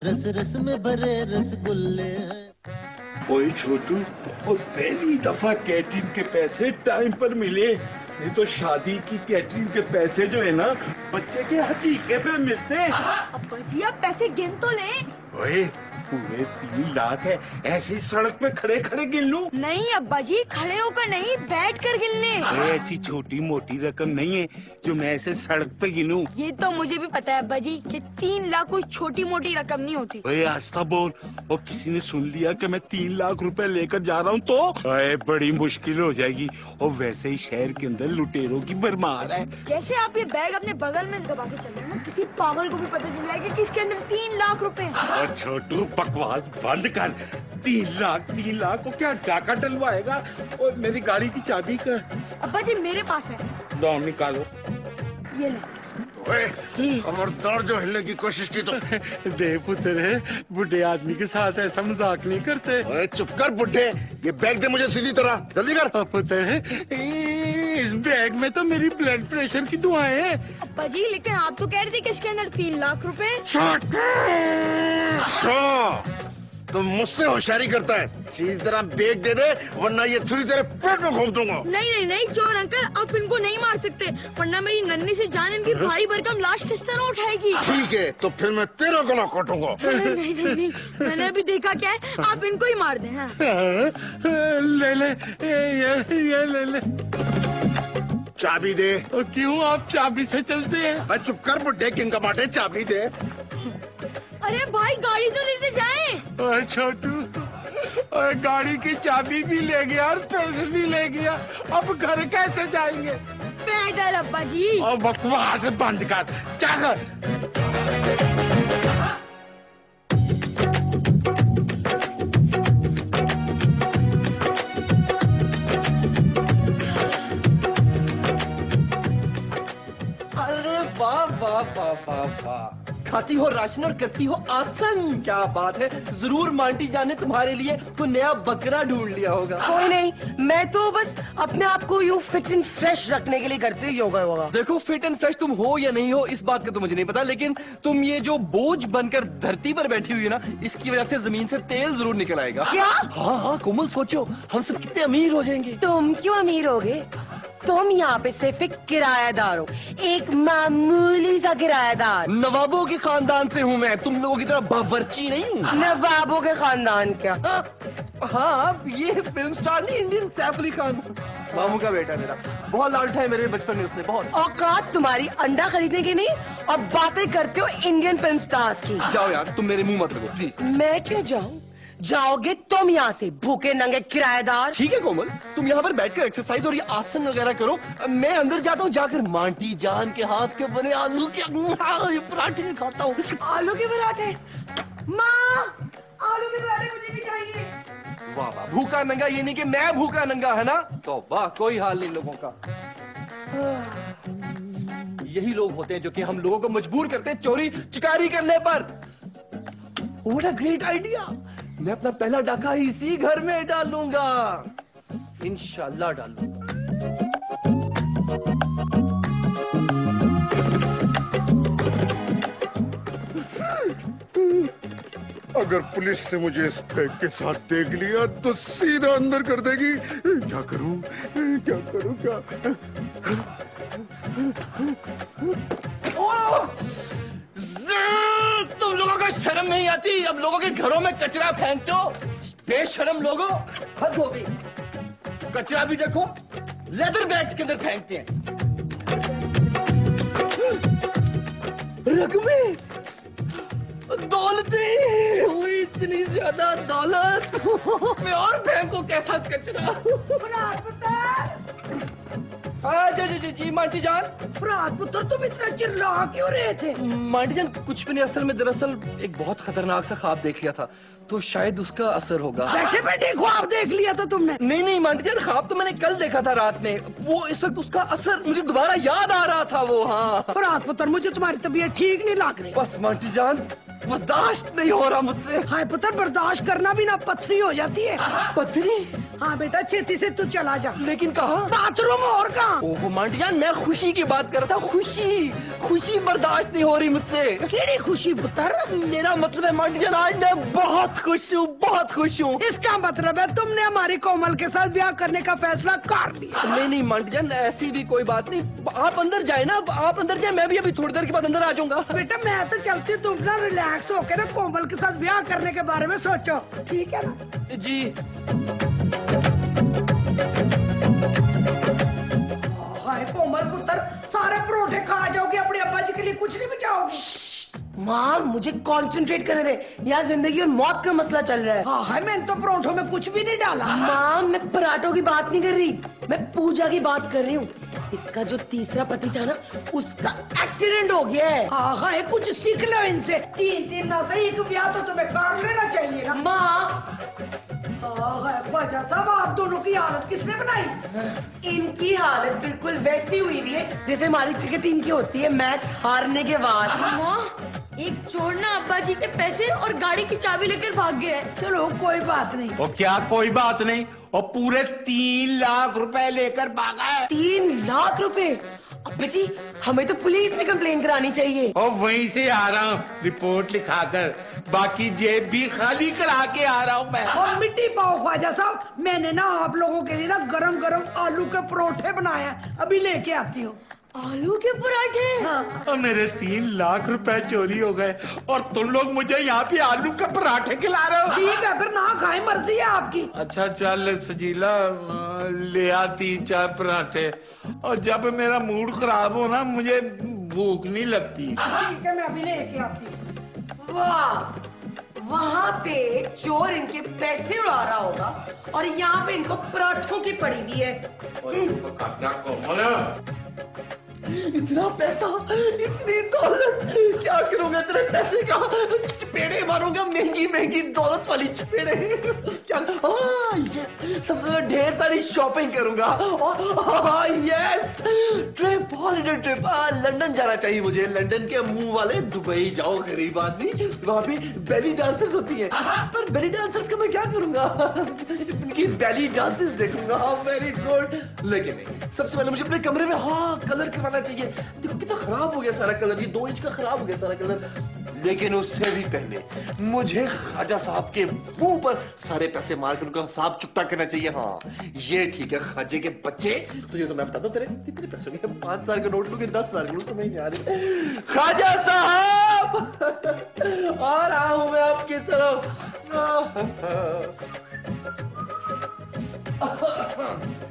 रस रस में भरे रसगुल्ले। ओए छोटू, और पहली दफा कैटरिंग के पैसे टाइम पर मिले, नहीं तो शादी की कैटरिंग के पैसे जो है ना बच्चे के हकीके पे मिलते हैं। अब्बा जी आप पैसे गिन तो लें। ओए पूरे 3 लाख है, ऐसी सड़क पे खड़े खड़े गिन लूं? नहीं अब्बा जी, खड़े होकर नहीं, बैठ कर गिन लें। ऐसी छोटी मोटी रकम नहीं है जो मैं ऐसे सड़क पे गिनूं। ये तो मुझे भी पता है अब्बा जी कि 3 लाख कोई छोटी मोटी रकम नहीं होती। ओए आस्था बोल, और किसी ने सुन लिया कि मैं 3 लाख रुपए लेकर जा रहा हूँ तो अरे बड़ी मुश्किल हो जाएगी। और वैसे ही शहर के अंदर लुटेरों की भरमार है। जैसे आप ये बैग अपने बगल में दबा के चल रहे हैं ना, किसी पागल को भी पता चल जाएगा कि इसके अंदर 3 लाख रुपए हैं। और छोटू बकवास बंद कर। 3 लाख को क्या डाका डलवाएगा? और मेरी गाड़ी की चाबी का? अब्बा जी मेरे पास है। लो निकालो। ये ले। खबरदार जो हिलने की कोशिश की तो दे पुत्र है, बुढ़े आदमी के साथ ऐसा मजाक नहीं करते। ओए चुप कर बुड्ढे, ये बैग दे मुझे सीधी तरह, जल्दी कर। पुत्र है, इस बैग में तो मेरी ब्लड प्रेशर की दुआएं हैं। अब्बा जी लेकिन आप तो कह रहे थे कि इसके अंदर 3 लाख रुपए। तुम मुझसे होशियारी करता है, सीधी तरह बैग दे दे वरना ये छुरी तेरे पेट में घोंप दूंगा। नहीं नहीं नहीं चोर अंकल, आप इनको नहीं मार सकते वरना मेरी नन्ही सी जान इनकी भारी भरकम लाश किस तरह उठाएगी। ठीक है तो फिर मैं तेरा गला काटूंगा। नहीं नहीं नहीं नहीं, मैंने अभी देखा क्या है, आप इनको ही मार दें। हाँ। ले ले ये ले ले। चाबी दे। क्यों आप चाबी से चलते हैं? मैं चुप कर बुड्ढे, किंग कमाटे चाबी दे। अरे भाई गाड़ी तो लेते जाएं। ओए छोटू, ओए गाड़ी की चाबी भी ले गया और पैसे भी ले गया, अब घर कैसे जाएंगे? पैदल अब्बा जी। और बकवास बंद कर, चल। अरे वाह वाह वाह वाह वाह, खाती हो राशन और करती हो आसन, क्या बात है। जरूर मांटी जान ने तुम्हारे लिए कोई नया बकरा ढूंढ लिया होगा। कोई नहीं, मैं तो बस अपने आप को यूं फिट एंड फ्रेश रखने के लिए करती हूँ योगा वोगा। देखो फिट एंड फ्रेश तुम हो या नहीं हो इस बात का तो मुझे नहीं पता, लेकिन तुम ये जो बोझ बनकर धरती पर बैठी हुई है ना, इसकी वजह से जमीन से तेल जरूर निकल आएगा। क्या? हाँ हाँ कोमल, सोचो हम सब कितने अमीर हो जाएंगे। तुम क्यों अमीर होगे? तुम यहाँ पे सिर्फ एक किराएदार हो, एक मामूली सा किराएदार। नवाबों के खानदान से हूँ मैं, तुम लोगों की तरह बावर्ची नहीं हूँ। नवाबों के खानदान क्या? हाँ ये फिल्म स्टार नहीं, इंडियन सैफ अली खान, मामू का बेटा मेरा। बहुत लालच है मेरे बचपन में उसने, बहुत। औकात तुम्हारी अंडा खरीदने की नहीं और बातें करते हो इंडियन फिल्म स्टार्स की। जाओ यार, तुम मेरे मुंह मत लगो प्लीज। मैं क्यों जाऊँ? जाओगे तुम यहाँ से, भूखे नंगे किराएदार। ठीक है कोमल, तुम यहाँ पर बैठकर एक्सरसाइज और ये आसन वगैरह करो, मैं अंदर जाता हूँ, जाकर मांटी जान के हाथ के बने आलू के पराठे खाता हूँ। आलू के पराठे? माँ, आलू के पराठे मुझे भी चाहिए। वाह वाह, भूखा नंगा, ये नहीं कि मैं भूखा नंगा, है ना? तो वाह, कोई हाल नहीं लोगों का। यही लोग होते हैं जो कि हम लोगों को मजबूर करते हैं चोरी चिकारी करने पर। What a great idea! मैं अपना पहला डाका इसी घर में डालूंगा, इंशाल्लाह डालूंगा। अगर पुलिस से मुझे इस बैग के साथ देख लिया तो सीधा अंदर कर देगी। क्या करूं क्या करूं क्या? तुम लोगों को शर्म नहीं आती? अब लोगों के घरों में कचरा फेंकते हो, बेशरम लोगों, हद हो गई। कचरा भी देखो लेदर बैग्स के अंदर फेंकते हैं। रकमें, दौलतें, हुई इतनी ज्यादा दौलत, मैं और फेंको कैसा कचरा। जी मांटी जान। पुत्र तुम इतना चिल्ला क्यों रहे थे? मांटी जान कुछ भी नहीं, असल में दरअसल एक बहुत खतरनाक सा ख्वाब देख लिया था, तो शायद उसका असर होगा। बैठे बैठे ख्वाब देख लिया था तुमने? नहीं नहीं मांटी जान, ख्वाब तो मैंने कल देखा था रात में, वो इस वक्त उसका असर मुझे दोबारा याद आ रहा था वो। हाँ पुत्र, मुझे तुम्हारी तबीयत ठीक नहीं लग रही। बस मांटी जान, बर्दाश्त नहीं हो रहा मुझसे। हाय पुत्र, बर्दाश्त करना भी ना पथरी हो जाती है। पथरी? हाँ बेटा, छेती से तू चला जा। लेकिन कहाँ? बाथरूम और कहाँ? ओहो मांटी जान, मैं खुशी की बात कर रहा था, खुशी खुशी बर्दाश्त नहीं हो रही मुझसे। केड़ी खुशी पुत्र? मेरा मतलब है मांटी जान, आज मैं बहुत खुश हूँ, बहुत खुश हूँ। इसका मतलब है तुमने हमारी कोमल के साथ ब्याह करने का फैसला कर लिया। नहीं नहीं मांटी जान, ऐसी भी कोई बात नहीं। आप अंदर जाए ना, आप अंदर जाए, मैं भी अभी थोड़ी देर के बाद अंदर आ जाऊंगा। बेटा मैं तो चलती, तुम ना रिलैक्स होकर ना कोमल के साथ ब्याह करने के बारे में सोचो, ठीक है ना? जी। हाय कोमल पुत्र, सारे परोठे खा जाओगे, अपने अब्बा जी के लिए कुछ नहीं बचाओगे। माँ मुझे कंसंट्रेट करने दे, यहाँ जिंदगी और मौत का मसला चल रहा है। हाँ मैंने तो परोठों में कुछ भी नहीं डाला। माँ मैं पराठों की बात नहीं कर रही, मैं पूजा की बात कर रही हूँ। इसका जो तीसरा पति था ना, उसका एक्सीडेंट हो गया है। हाँ कुछ सीख लो इनसे, 3 ना सही एक ब्याह तो तुम्हें कर लेना चाहिए ना। माँ ख्वाजा साहब, आप दोनों की हालत किसने बनाई? इनकी हालत बिल्कुल वैसी हुई हुई है जैसे हमारी क्रिकेट टीम की होती है मैच हारने के बाद। माँ, एक चोर ना अब्बा जी के पैसे और गाड़ी की चाबी लेकर भाग गया है। चलो कोई बात नहीं। वो क्या कोई बात नहीं, और पूरे 3 लाख रुपए लेकर भागा है। 3 लाख रुपए? अब्बा जी हमें तो पुलिस में कंप्लेन करानी चाहिए। और वहीं से आ रहा हूँ रिपोर्ट लिखाकर, बाकी जेब भी खाली करा के आ रहा हूँ मैं। और मिट्टी पाओ ख्वाजा साहब, मैंने ना आप लोगों के लिए ना गरम गरम आलू के परोठे बनाए हैं, अभी लेके आती हूँ। आलू के पराठे? हाँ। और मेरे 3 लाख रुपए चोरी हो गए और तुम लोग मुझे यहाँ पे आलू के पराठे खिला रहे हो। ठीक है फिर ना खाए, मर्जी है आपकी। अच्छा चल सजीला, ले आ 3-4 पराठे, और जब मेरा मूड खराब हो ना, मुझे भूख नहीं लगती। ठीक है मैं अभी लेके आती हूँ। वाह, वहाँ पे चोर इनके पैसे उड़ा रहा होगा और यहाँ पे इनको पराठों की पड़ी हुई है। इतना पैसा, इतनी दौलत, क्या करूंगा इतने पैसे का? चपेड़े मारूंगा, महंगी महंगी दौलत वाली चपेड़े। क्या? यस, सबसे ढेर सारी शॉपिंग करूंगा। Yes, trip, holiday trip, London जाना चाहिए मुझे। लंदन के मुंह वाले दुबई जाओ गरीब आदमी, वहां पे बेली डांसर्स होती है। पर बेली डांसर्स का मैं क्या करूंगा? उनकी बेली डांसेस देखूंगा। Very good. लेकिन नहीं, सबसे पहले मुझे अपने कमरे में कलर करवाना चाहिए। देखो कितना खराब हो गया सारा कलर, ये 2 इंच का खराब हो गया सारा कलर। लेकिन उससे भी पहले मुझे ख्वाजा साहब के मुंह पर सारे पैसे मार कर उनका हिसाब चुकता करना चाहिए। हाँ ये ठीक है ख्वाजे के बच्चे, तुझे तो मैं बताता हूँ तेरे कितने पैसे हो गए। 5,000 का नोट लूंगे, 10,000 का नोट, समझ नहीं आ रही। ख्वाजा साहब आ रहा हूं मैं आपकी तरफ।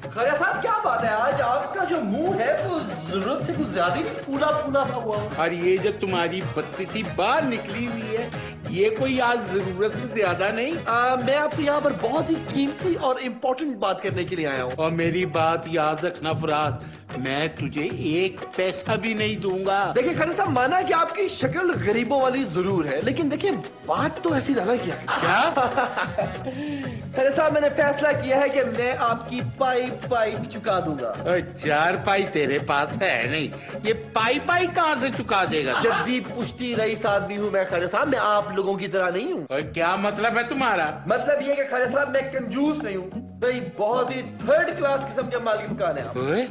ख्वाजा साहब क्या बात है, आज आपका जो मुंह है वो जरूरत से कुछ ज्यादा ही फूला फूला सा हुआ। और ये जो तुम्हारी बत्ती सी बाहर निकली हुई है, ये कोई आज जरूरत से ज्यादा नहीं। मैं आपसे यहाँ पर बहुत ही कीमती और इम्पोर्टेंट बात करने के लिए आया हूँ। और मेरी बात याद रखना फराद, मैं तुझे 1 पैसा भी नहीं दूंगा। देखिए ख्वाजा साहब, माना कि आपकी शक्ल गरीबों वाली जरूर है, लेकिन देखिए बात तो ऐसी ना किया। क्या? ख्वाजा साहब मैंने फैसला किया है कि मैं आपकी पाई चुका दूंगा। 4 पाई तेरे पास है नहीं, ये पाई कहाँ से चुका देगा? जद्दी पुश्ती रईस आदमी हूँ मैं ख्वाजा साहब, मैं आप लोगों की तरह नहीं हूँ। और क्या मतलब है तुम्हारा? मतलब ये कि ख्वाजा साहब मैं कंजूस नहीं हूँ, भाई बहुत ही 3rd क्लास किस्म के माल की दुकान है आप। ओए,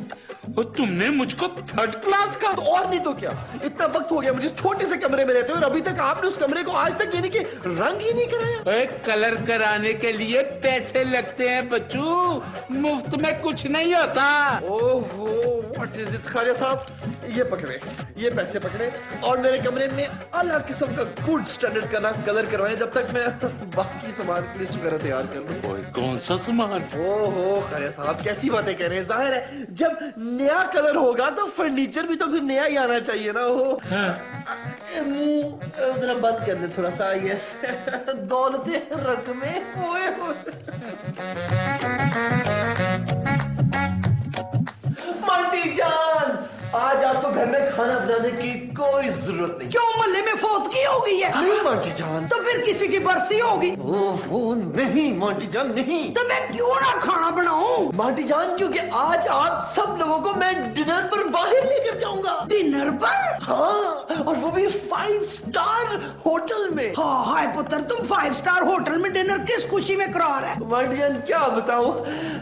और तुमने मुझको 3rd क्लास का? तो और नहीं तो क्या, इतना वक्त हो गया मुझे छोटे से कमरे में रहते हो और अभी तक आपने उस कमरे को आज तक यानी कि रंग ही नहीं कराया। ओए, कलर कराने के लिए पैसे लगते हैं बच्चू, मुफ्त में कुछ नहीं होता। ओहो, what is this Khwaja Sahab, ये पकड़े, ये पैसे पकड़े और मेरे कमरे में अलग किस्म का गुड स्टैंडर्ड का ना कलर करवाएं जब तक मैं बाकी सामान की लिस्ट वगैरह तैयार कर लूं। ओए, कौन सा सामान? ओहो ख्वाजा साहब कैसी बातें कह रहे हैं, जाहिर है जब नया कलर होगा तो फर्नीचर भी तो फिर नया ही आना चाहिए ना। हो मुंह जरा बंद कर दे थोड़ा सा। यस, दौलते रकमें, ओए मंटी जान, आज आपको घर में खाना बनाने की कोई जरूरत नहीं। क्यों, मोहल्ले में फौतगी हो गई है? नहीं मंटी जान। तो फिर किसी की बरसी होगी। ओहो नहीं मंटी जान, नहीं। तो मैं क्यों ना खाना बनाऊं? मंटी जान, क्योंकि आज आप सब लोगों को मैं डिनर पर बाहर लेकर जाऊंगा। डिनर पर? हाँ, और वो भी 5 स्टार होटल में। हाँ हाय पुत्र, तुम 5 स्टार होटल में डिनर किस खुशी में करा रहे हो? मंटी जान क्या बताऊं,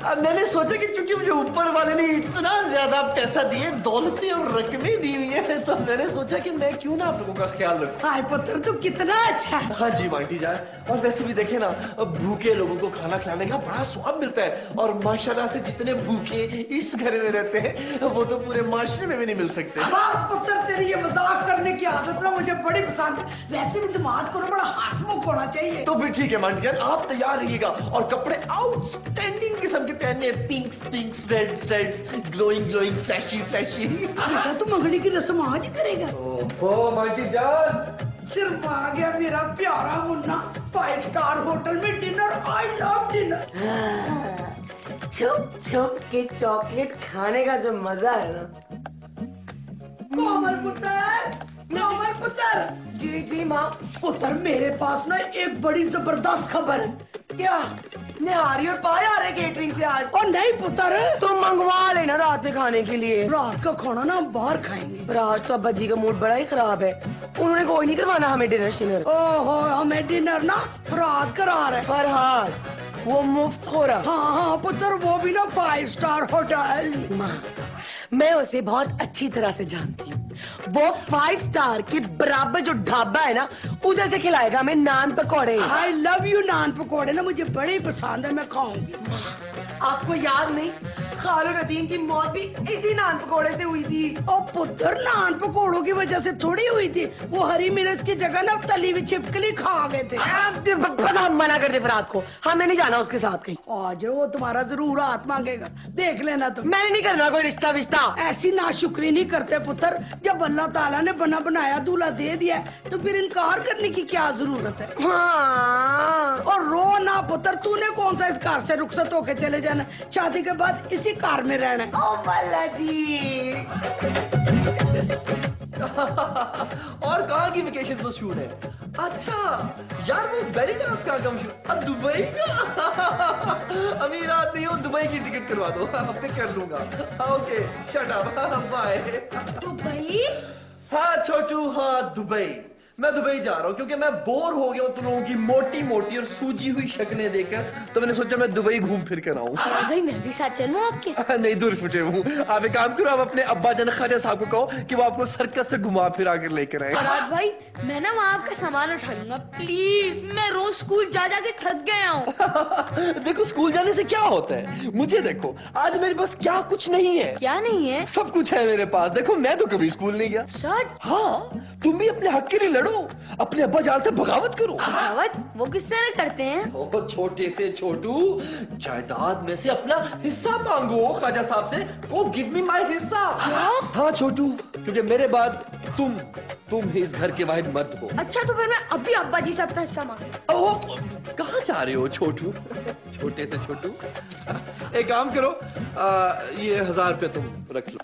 अब मैंने सोचा कि चूंकि मुझे ऊपर वाले ने इतना ज्यादा पैसा दिए, दौलतें और रकमें दी हुई है, तो मैंने सोचा कि मैं क्यों ना आप लोगों का ख्याल रखूं। हाय पुत्र तू कितना अच्छा है। हाँ जी आंटी जान, और वैसे भी देखे ना, भूखे लोगों को खाना खिलाने का बड़ा स्वाद मिलता है, और माशाल्लाह से जितने भूखे इस घर में रहते हैं वो तो पूरे माशरे में भी नहीं मिल सकते। बस पुत्र तेरी ये मजाक करने की आदत ना मुझे बड़ी पसंद है। वैसे भी दिमाग को ना बड़ा हंसमुख होना चाहिए। तो फिर ठीक है आंटी जान, आप तैयार रहिएगा और कपड़े आउटस्टैंडिंग किस्म के पहनने, pinks pinks, reds reds, glowing glowing, flashy flashy. बेटा तू मंगनी की रस्म आज ही करेगा? ओहो आंटी जान, सिर्फ आ गया मेरा प्यारा मुन्ना। 5 स्टार होटल में डिनर, आई लव डिनर। छुप छुप के चॉकलेट खाने का जो मजा है ना। कोमल पुत्र, कोमल पुत्र। जी जी माँ। पुत्र मेरे पास ना एक बड़ी जबरदस्त खबर है। क्या? निहारी और पाए आ रहे केटरिंग से आज? और नहीं पुत्र, तुम मंगवा लेना रात में खाने के लिए। रात का खाना ना हम बाहर खाएंगे। आज तो अब्बा जी का मूड बड़ा ही खराब है, उन्होंने कोई नहीं करवाना हमें डिनर शिनर। ओहो, हमें डिनर ना फरहाद करा रहे। फरहाद वो मुफ्त हो रहा? हाँ हाँ पुत्र, वो भी ना 5 स्टार होटल। माँ मैं उसे बहुत अच्छी तरह से जानती हूँ। वो 5 स्टार के बराबर जो ढाबा है ना, उधर से खिलाएगा हमें नान पकौड़े। आई लव यू नान पकौड़े ना मुझे बड़े पसंद है, मैं खाऊंगी। आपको याद नहीं, खालू नदीम की मौत भी इसी नान पकौड़े से हुई थी। और पुत्र नान पकौड़ों की वजह से थोड़ी हुई थी, वो हरी मिर्च की जगह ना तली हुई छिपकली खा गए थे। पता मना कर दे रात को, हमें नहीं जाना उसके साथ कहीं। आज वो तुम्हारा जरूर हाथ मांगेगा, देख लेना तुम। मैंने नहीं करना कोई रिश्ता विश्ता। ऐसी नाशुक्री नहीं करते पुत्र, जब अल्लाह ताला ने बना बनाया दूल्हा दे दिया तो फिर इनकार करने की क्या जरूरत है। हाँ। और रो ना पुत्र, तूने कौन सा इस कार से रुखसत होके चले जाना, शादी के बाद इसी कार में रहना है। ओ बल्ला जी। और कहाँ की वेकेशन तो शूट है? अच्छा यार, वो बेली डांस का कम शूट, दुबई का। अमीर आदमी हो, दुबई की टिकट करवा दो, मैं कर लूंगा। Okay shut up, bye. Dubai? हाँ छोटू, हाँ दुबई। मैं दुबई जा रहा हूँ क्योंकि मैं बोर हो गया हूँ तुम लोगों की मोटी मोटी और सूजी हुई शक्लें देखकर, तो मैंने सोचा मैं दुबई घूम फिर कर आऊँ। भाई मैं भी साथ चलूं आपके? नहीं दूर फुटे हूँ। आप एक काम करो, आप अपने अब्बा जान ख्वाजा साहब को कहो कि वो आपको सर्कस से घुमा फिरा कर लेकर आए। फरहाद भाई मैं ना वहाँ आपका सामान उठा लूंगा प्लीज, मैं रोज स्कूल जा जाके थक गया हूँ। देखो स्कूल जाने से क्या होता है, मुझे देखो आज मेरे पास क्या कुछ नहीं है। क्या नहीं है? सब कुछ है मेरे पास। देखो मैं तो कभी स्कूल नहीं गया। सच? हाँ, तुम भी अपने हक के लिए लड़ो, अपने अब्बा जान से बगावत करो। बगावत? वो किस तरह करते हैं? ओ छोटे से छोटू, जायदाद में से अपना हिस्सा मांगो ख्वाजा साहब से, को गिव मी माय हिस्सा। हाँ छोटू, क्योंकि मेरे बाद तुम ही इस घर के वाहिद मर्द हो। अच्छा तो फिर मैं अभी अब्बा जी से अपना हिस्सा मांगू। ओह, कहाँ जा रहे हो छोटू? छोटे से छोटू, एक काम करो, ये 1000 रुपए तुम रख लो।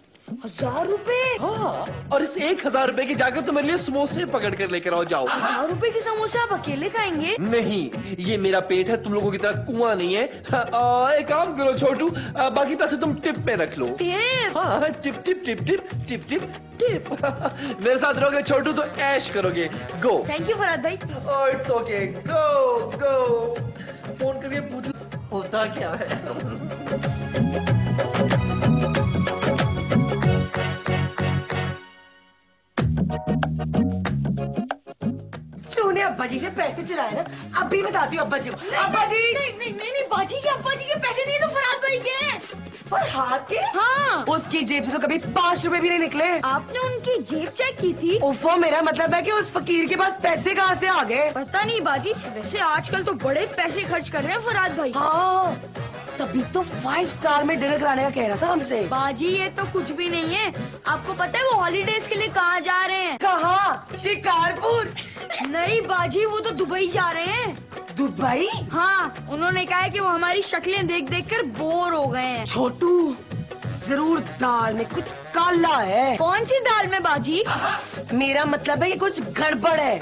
1000 रुपए? हाँ, और इस 1000 रुपए की जाकर तुम मेरे लिए समोसे पकड़ कर लेकर आओ, जाओ। 1000 रुपए के समोसे आप अकेले खाएंगे? नहीं, ये मेरा पेट है, तुम लोगों की तरह कुआं नहीं है। एक काम करो छोटू, बाकी पैसे तुम टिप पे रख लो। टिप? हाँ, tip tip tip tip tip tip tip. मेरे साथ रहोगे छोटू तो ऐश करोगे। गो। थैंक यू फरहाद भाई। It's okay, go go. Phone करके पूछो होता क्या है। तूने अब्बा जी से पैसे चुराए ना, अभी बताती हूँ अब्बा जी को। अब्बा जी। नहीं बाजी के अब्बा जी के पैसे नहीं तो फरहाद भाई के। फरहाद के? हाँ। उसकी जेब से तो कभी 5 रुपए भी नहीं निकले। आपने उनकी जेब चेक की थी? उफो, मेरा मतलब है कि उस फकीर के पास पैसे कहाँ से आ गए? पता नहीं बाजी, वैसे आजकल तो बड़े पैसे खर्च कर रहे हैं फरहाद भाई। हाँ, तभी तो 5 स्टार में डिनर कराने का कह रहा था हमसे। बाजी ये तो कुछ भी नहीं है, आपको पता है वो हॉलीडेज के लिए कहाँ जा रहे हैं? कहाँ? शिकारपुर? नहीं बाजी, वो तो दुबई जा रहे हैं। दुबई? हाँ, उन्होंने कहा है कि वो हमारी शक्लें देख देख कर बोर हो गए हैं। छोटू, जरूर दाल में कुछ काला है। कौन सी दाल में बाजी? मेरा मतलब है कि कुछ गड़बड़ है।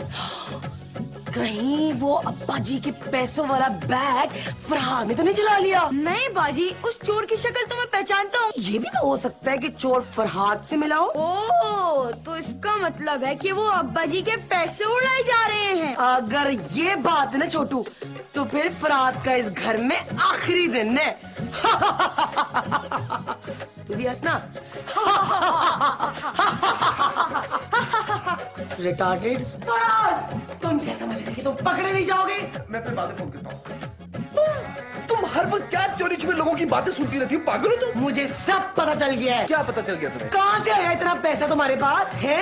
कहीं वो अब्बा जी के पैसों वाला बैग फरहाद ने तो नहीं चुरा लिया? नहीं बाजी, उस चोर की शक्ल तो मैं पहचानता हूँ। ये भी तो हो सकता है कि चोर फरहाद से मिला हो। ओह, तो इसका मतलब है कि वो अब्बा जी के पैसे उड़ाए जा रहे हैं। अगर ये बात है ना छोटू, तो फिर फरहाद का इस घर में आखिरी दिन है। तू भी हंसना। रिटार्डेड। फराज, तुम क्या समझ रहे कि तुम पकड़े नहीं जाओगे? मैं फिर बाद में फोन करता हूँ। तुम हर वक्त क्या चोरी छुपे लोगों की बातें सुनती रहती हो, पागल हो तुम? मुझे सब पता चल गया है। क्या पता चल गया तुम्हें? कहाँ से आया इतना पैसा तुम्हारे पास है?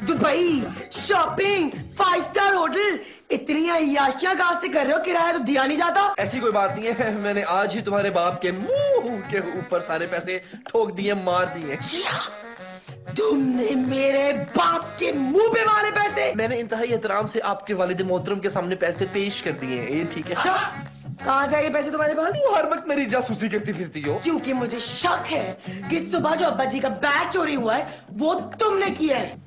दुबई, शॉपिंग, 5 स्टार होटल, इतनी अय्याशियां कहाँ से कर रहे हो? किराया तो दिया नहीं जाता। ऐसी कोई बात नहीं है, मैंने आज ही तुम्हारे बाप के मुंह के ऊपर सारे पैसे ठोक दिए, मार दिए। तुमने मेरे बाप के मुंह पे मारे पैसे? मैंने इंतहाई एहतराम से आपके वालिद मोहतरम के सामने पैसे पेश कर दिए हैं, ये ठीक है? कहाँ से आए ये पैसे तुम्हारे पास? तुम हर वक्त मेरी जासूसी करती फिरती हो। क्योंकि मुझे शक है कि सुबह जो अब्बा जी का बैग चोरी हुआ है वो तुमने किया है।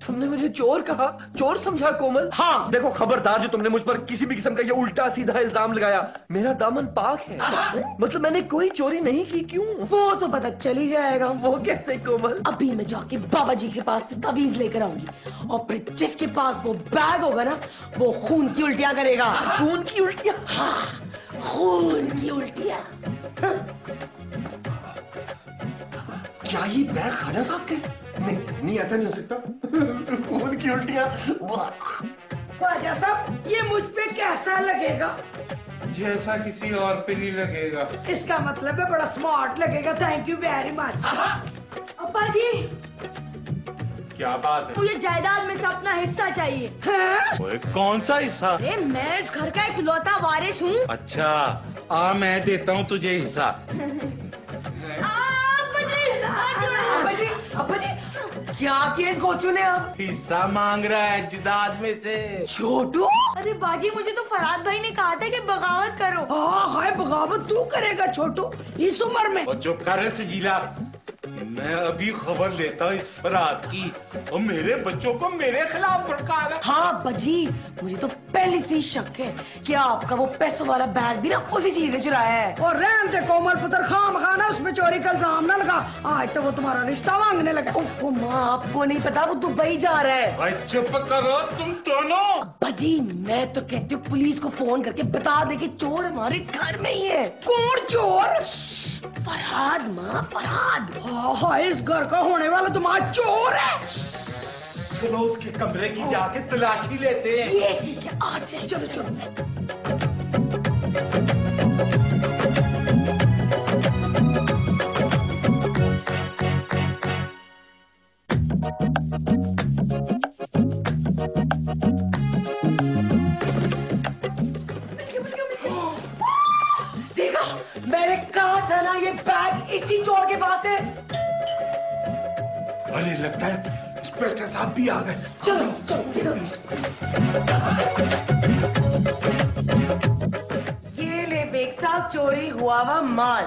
तुमने मुझे चोर कहा? चोर समझा कोमल? हाँ। देखो खबरदार, जो तुमने मुझ पर किसी भी किस्म का ये उल्टा सीधा इल्जाम लगाया, मेरा दामन पाक है। मतलब मैंने कोई चोरी नहीं की। क्यों? वो तो पता चल ही जाएगा। वो कैसे कोमल? अभी मैं जाके बाबा जी के पास से तवीज लेकर आऊंगी और फिर जिसके पास वो बैग होगा ना, वो खून की उल्टियां करेगा। खून की उल्टियां? हाँ, खून की उल्टियां। क्या ये बैग खाजा साहब के? नहीं ऐसा नहीं हो सकता। खून की उल्टियां? ख्वाजा साहब, ये मुझ पे कैसा लगेगा? जैसा किसी और पे नहीं लगेगा। इसका मतलब है बड़ा स्मार्ट लगेगा। Thank you very much. अब्बा जी, क्या बात है? मुझे जायदाद में से अपना हिस्सा चाहिए। ओए, कौन सा हिस्सा? अरे मैं इस घर का इकलौता वारिस हूँ। अच्छा, आ मैं देता हूँ तुझे हिस्सा। अब्बा जी, क्या किया इस गोचू ने? अब हिस्सा मांग रहा है जिदाद में से। छोटू, अरे बाजी, मुझे तो फरहाद भाई ने कहा था कि बगावत करो। हाय बगावत तू करेगा छोटू इस उम्र में? और चुप कर सजीला, मैं अभी खबर लेता हूँ इस फराद की, और मेरे बच्चों को मेरे खिलाफ भड़का रहा है। हाँ बजी, मुझे तो पहले से ही शक है कि आपका वो पैसों वाला बैग भी ना उसी चीज से चुराया है। और रहन दे कोमल पुत्र, खाम खाना उसमें चोरी का इल्जाम ना लगा। आज तो वो तुम्हारा रिश्ता मांगने लगा। उफ माँ, आपको नहीं पता वो दुबई जा रहा है। भाई चुप करो तुम दोनों। बजी, मैं तो कहती हूँ पुलिस को फोन करके बता दे कि चोर हमारे घर में ही है। कौन चोर? फरहाद माँ, फरहाद। हाँ, इस घर का होने वाला तुम्हारा चोर है। चलो उसके कमरे की जाके तलाशी लेते हैं। ये ठीक है, आ जाए। चलो चलो। देखा, मैंने कहा था ना ये बैग इसी चोर के पास है। अरे लगता है इंस्पेक्टर साहब भी आ गए। चलो चलो। ये ले बेग साहब, चोरी हुआ हुआ माल।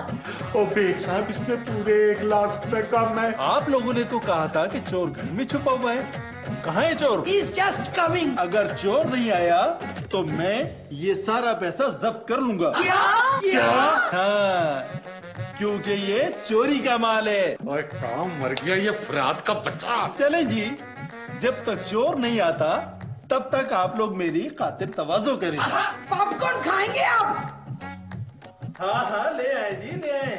ओ बेग साहब, इसमें पूरे 1 लाख रुपए कम है। आप लोगों ने तो कहा था कि चोर घर में छुपा हुआ है। कहाँ है चोर? He's just coming। अगर चोर नहीं आया तो मैं ये सारा पैसा जब्त कर लूंगा। क्या? हाँ, क्योंकि ये चोरी का माल है। ओए काम मर गया ये फराद का बच्चा। चले जी, जब तक चोर नहीं आता तब तक आप लोग मेरी खातिर तवाज़ो करें। पॉपकॉर्न खाएंगे आप? हाँ हाँ, ले आए जी, ले आए।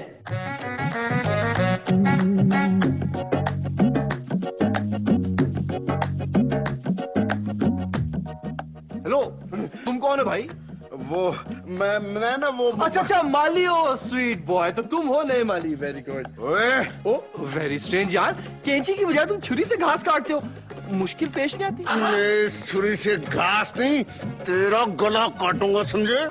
हेलो, तुम कौन हो भाई? वो मैं ना वो अच्छा, माली हो, स्वीट बॉय। तो तुम हो नए माली, वेरी गुड। ओए, ओ वेरी स्ट्रेंज यार, कैंची की बजाय तुम छुरी से घास काटते हो। मुश्किल पेश नहीं आती? ये छुरी से घास नहीं, तेरा गला काटूंगा, समझे?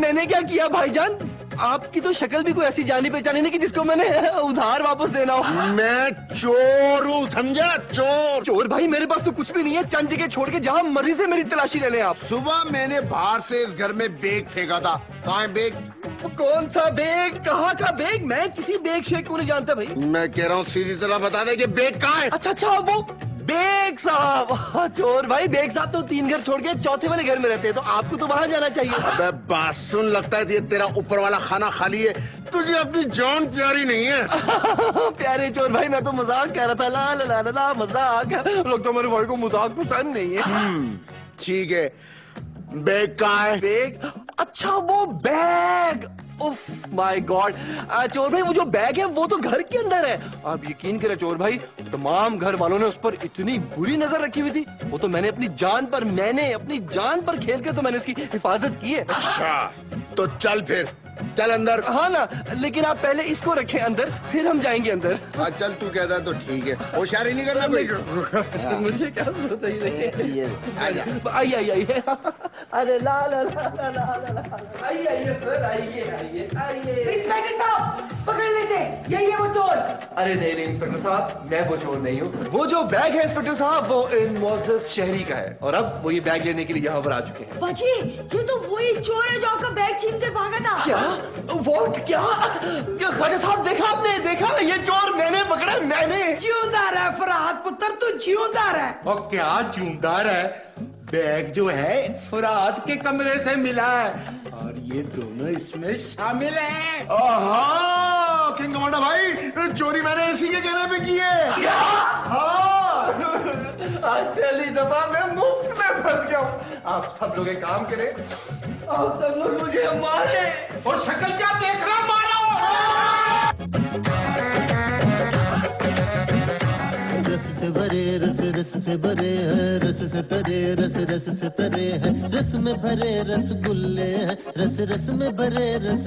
मैंने क्या किया भाईजान? आपकी तो शक्ल भी कोई ऐसी जानी पहचानी नहीं कि जिसको मैंने उधार वापस देना हो। मैं चोर हूँ, समझा? चोर। चोर भाई, मेरे पास तो कुछ भी नहीं है। चंद जगह छोड़ के जहाँ मर्जी से मेरी तलाशी ले लें आप। सुबह मैंने बाहर से इस घर में बैग फेंका था। कहाँ है बैग? कौन सा बैग? कहाँ का बैग? मैं किसी बैग शेक को नहीं जानता भाई। मैं कह रहा हूँ सीधी तरह बता दे कि बैग कहाँ है। अच्छा, वो बेग साहब। चोर भाई, बेग साहब तो 3 घर छोड़ के चौथे वाले घर में रहते हैं, तो आपको तो वहां जाना चाहिए। अबे बात सुन, लगता है ये तेरा ऊपर वाला खाना खाली है, तुझे अपनी जान प्यारी नहीं है। प्यारे चोर भाई, मैं तो मजाक कह रहा था। ला ला ला ला, ला मजाक। लगता है मेरे भाई को मजाक पसंद नहीं है। ठीक है, बैग कहाँ है? बैग? अच्छा वो बैग, उफ माय गॉड। चोर भाई वो जो बैग है वो तो घर के अंदर है। आप यकीन करें चोर भाई, तमाम घर वालों ने उस पर इतनी बुरी नजर रखी हुई थी। वो तो मैंने अपनी जान पर खेल कर तो मैंने उसकी हिफाजत की है। अच्छा तो चल फिर, चल अंदर। हाँ ना, लेकिन आप पहले इसको रखें अंदर, फिर हम जाएंगे अंदर। हाँ चल, तू कहता है तो ठीक है, होशियारी नहीं करना कोई। मुझे क्या जरूरत है? ये आजा। आइए आइए आइए। अरे ला ला ला ला ला ला, आइए आइए सर, आइए आइए आइए। इंस्पेक्टर साहब पकड़ लेते, यही है वो चोर। अरे नहीं नहीं इंस्पेक्टर साहब, मैं वो चोर नहीं हूँ। वो जो बैग है इंस्पेक्टर साहब, वो इन मोअज़्ज़ज़ शहरी का है, और अब वो ये बैग लेने के लिए यहाँ पर आ चुके हैं। बाजी, ये तो वही चोर है जो आपका बैग छीन कर भागा था। क्या? वॉट? क्या ख्वाजा साहब, देखा आपने? देखा, ये चोर मैंने पकड़ा, मैंने। जियोंदा रहा फरहाद पुत्र, तू जियोंदा रहा। और क्या जिंदार है? बैग जो है फरात के कमरे से मिला है, और ये दोनों इसमें शामिल हैं। आहा, किंग कमांडर भाई, चोरी मैंने इसी के कहने पे की है। क्या? हाँ, आज पहली दफा मैं मुफ्त में फंस गया हूँ। आप सब लोग एक काम करें, आप सब लोग मुझे मारे। और शक्ल क्या देख रहा, मारो। रस से भरे रस रस से भरे हैं, रस से तरे रस रस से तरे हैं, रस में भरे रसगुल्ले हैं, रस रस में भरे रस